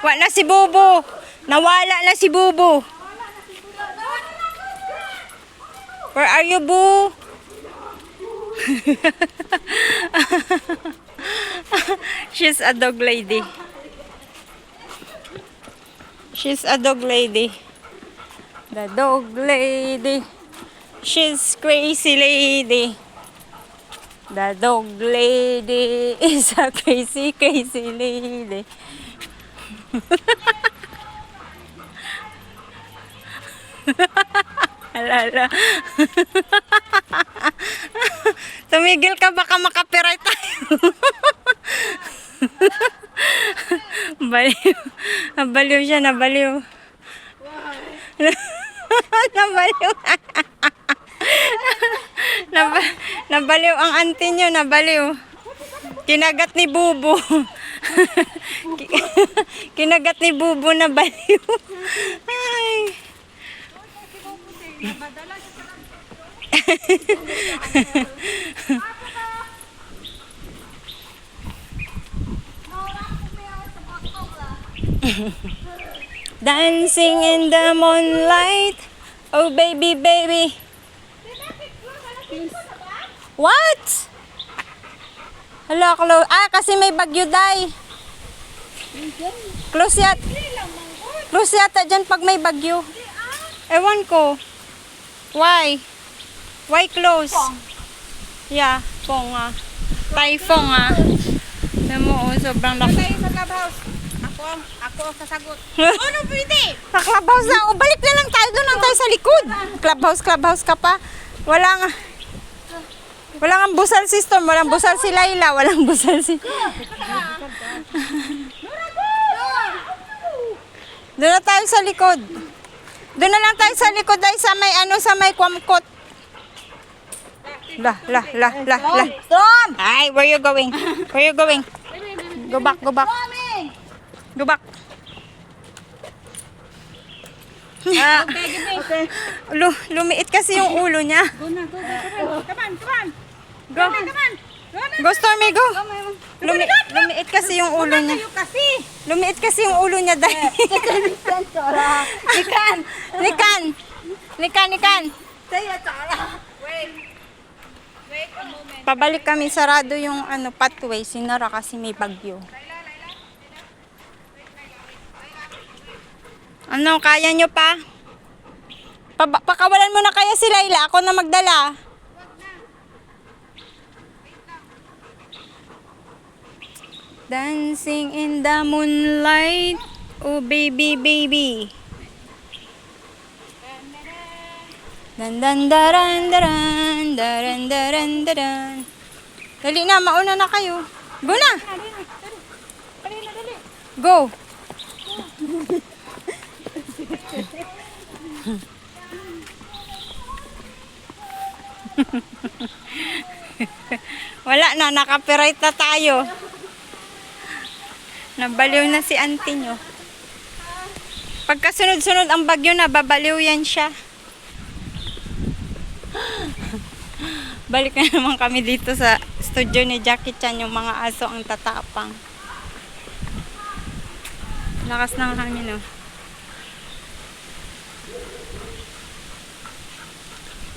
Wala na si Bubo. Nawala na si Bubo. Where are you, Boo? She's a dog lady. She's a dog lady. The dog lady. She's crazy lady. The dog lady is a crazy, crazy lady. Alala. Tumigil ka, baka makapiright tayo. Baliw. Nabaliw siya, nabaliw. Nabaliw. Nabaliw ang auntie nyo, nabaliw. Kinagat ni Bubo. Kinagat ni Bubo na baliw. Ay. Dancing in the moonlight. Oh baby, baby. What? Hello, close. Ah, kasi may bagyo, day. Close yata. Close yata dyan pag may bagyo. Ewan ko. Why? Why close? Yeah, pong ah. Typhoon ah. Alam mo, oh, sobrang laki. Tayo sa clubhouse. Ako ang sasagot. Ano pwede? Sa clubhouse na. O, balik na lang tayo. Doon lang tayo sa likod. Clubhouse ka pa. Walang busal si Storm. Walang busal si Layla. Walang busal si... Doon na tayo sa likod. Doon na lang tayo sa likod ay sa may sa may kwamkot. La. Storm! Ay, where you going? Where you going? Go back. Go back. Okay, give me. Okay. Lumiit kasi yung ulo niya. Go na, go. Come on. Go. Go, Stormy, go. Lumiit kasi yung ulo niya. Tayo kasi. Lumiit kasi yung ulo niya dahil. Nikan. Tayo, Tara. Wait a moment. Pabalik kami, sarado yung pathway, sinara kasi may bagyo. Ano, kaya nyo pa? Pakawalan mo na kaya si Layla, ako na magdala. Dancing in the moonlight, oh baby, baby. Daran. Dali na, mauna na kayo. Go na. Dali. Go. Wala na, nakapiright na tayo. Nabaliw na si auntie nyo. Pagka sunod-sunod ang bagyo na, babaliw yan siya. Balik na naman kami dito sa studio ni Jackie Chan, yung mga aso ang tatapang. Lakas ng hangin, oh.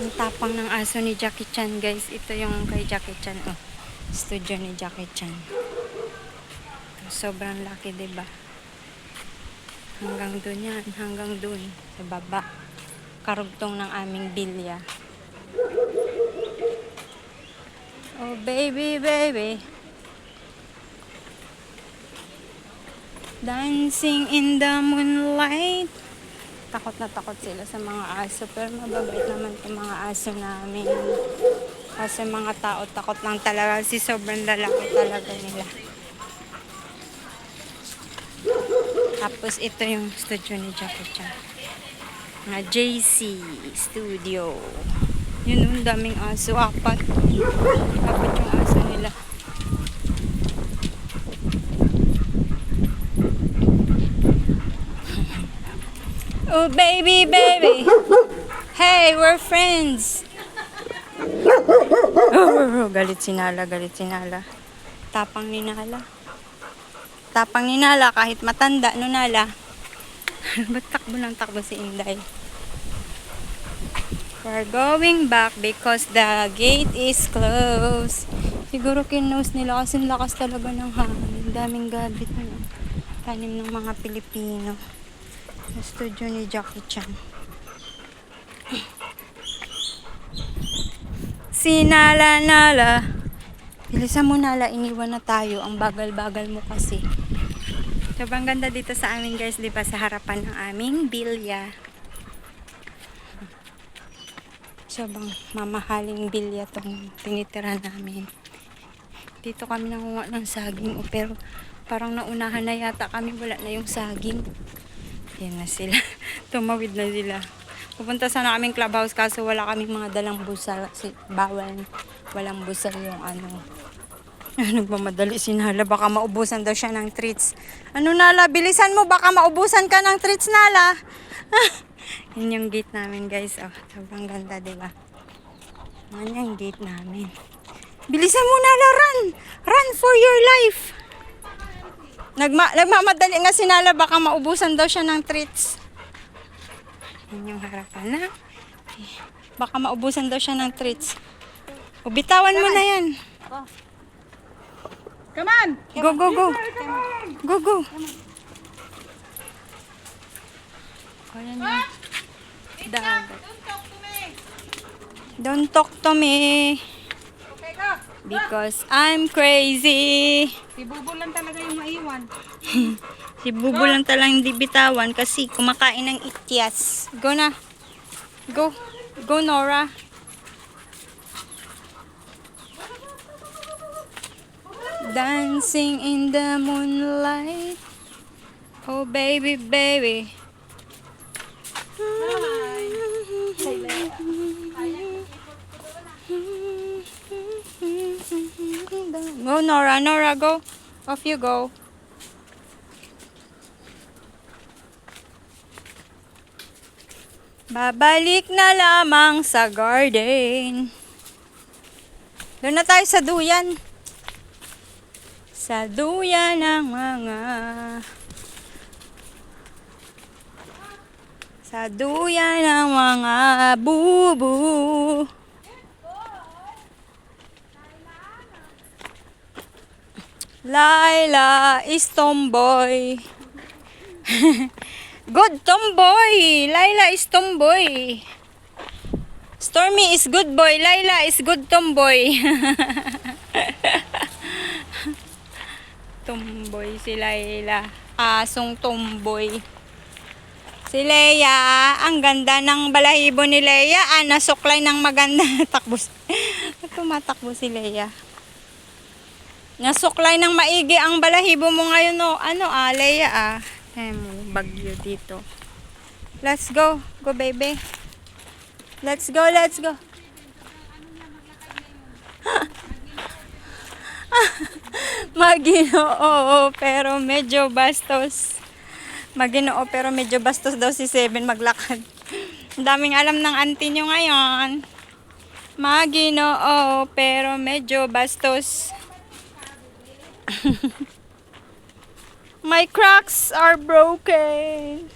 Ang tapang ng aso ni Jackie Chan, guys. Ito yung kay Jackie Chan, oh. Studio ni Jackie Chan. Sobrang laki, diba? Hanggang dun yan. Hanggang dun. Sa baba. Karugtong ng aming bilya. Oh, baby, baby. Dancing in the moonlight. Takot na takot sila sa mga aso. Pero mababait naman itong mga aso namin. Kasi mga tao, takot lang talaga. Kasi sobrang lalaki talaga nila. Tapos ito yung studio ni Jackie Chan. Mga JC Studio. Yun, ang daming aso. Apat yung aso nila. Oh, baby, baby. Hey, we're friends. Oh, galit si Nala. Tapang ni Nala. Tapang ni Nala kahit matanda, no Nala? Ba't takbo ng takbo si Inday? We're going back because the gate is closed. Siguro kinose nila kasi lakas talaga ng hangin. Daming gabit na tanim ng mga Pilipino. Sa studio ni Jackie Chan. Si Nala Nala. Bilisan mo Nala, iniwan na tayo. Ang bagal-bagal mo kasi. Sobrang ganda dito sa amin guys, di ba? Sa harapan ng aming bilya. Sobrang mamahaling bilya tong tinitira namin. Dito kami nanguha ng saging. Pero parang naunahan na yata kami. Wala na yung saging. Yan na sila. Tumawid na sila. Pupunta sana kaming clubhouse kaso wala kaming mga dalang busal. Kasi bawal. Walang busal yung ano. Nagmamadali si Nala. Baka maubusan daw siya ng treats. Ano Nala? Bilisan mo. Baka maubusan ka ng treats Nala. Yan yung gate namin guys. Oh, sobrang ganda diba? Yan yung gate namin. Bilisan mo Nala. Run! Run for your life! Nagmamadali nga si Nala. Baka maubusan daw siya ng treats. Yan yung harapan na. Baka maubusan daw siya ng treats. O, bitawan mo na yan. Come on! Go, go, go. Go, go. Ayan yung dagat. Don't talk to me! Don't talk to me. Okay, go! Because I'm crazy. Si Bubo lang talaga yung maiwan. Si Bubo lang talang hindi bitawan kasi kumakain ng ityas. Go na. Go. Go, Nora. Dancing in the moonlight. Oh, baby, baby. Go, Nora. Nora, go. Off you go. Babalik na lamang sa garden. Doon na tayo sa duyan. Sa duyan ng mga... Sa duyan ng mga bubu. Laila is tomboy. Good tomboy. Laila is tomboy. Stormy is good boy. Laila is good tomboy. Tomboy si Laila. Asong tomboy. Si Leia, ang ganda ng balahibo ni Leia. Nasuklay ng maganda. Takbo. Tumatakbo si Leia. Nasuklay ng maigi ang balahibo mo ngayon, no? Ano Leia bagyo dito. Let's go. Go, baby. Let's go, let's go. Maginoo, pero medyo bastos. Maginoo, pero medyo bastos daw si Seven maglakad. Ang daming alam ng auntie nyo ngayon. Maginoo, pero medyo bastos. My cracks are broken.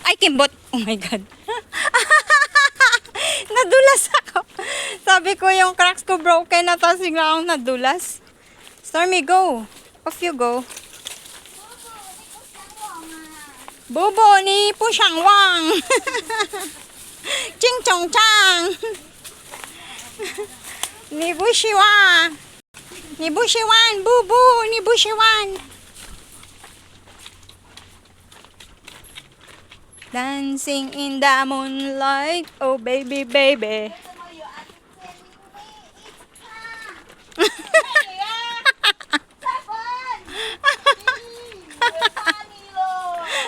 Ay, kimbot. Oh my God. Nadulas ako. Sabi ko yung cracks ko broken na tapos bigla akong nadulas. Stormy, go. Off you go. Bobo ni Pushang Wang. Ching chong chang. Ni Bushiwan. Ni Bushiwan. Bubu ni Bushiwan. Dancing in the moonlight. Oh baby, baby.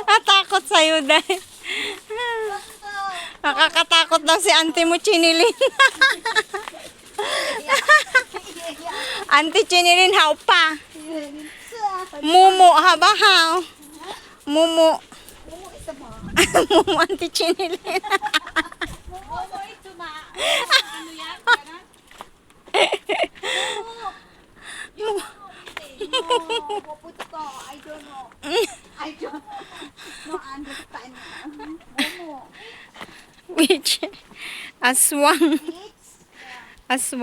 Natakot sa'yo dahil. Nakakatakot daw si auntie mo, Chinilin. Auntie Chinilin, how pa? Mumu, haba how? Mumu. Mumu, auntie Chinilin. Puputo. I don't know. I don't no understand. Momo. Which? Aswang. It's Aswang.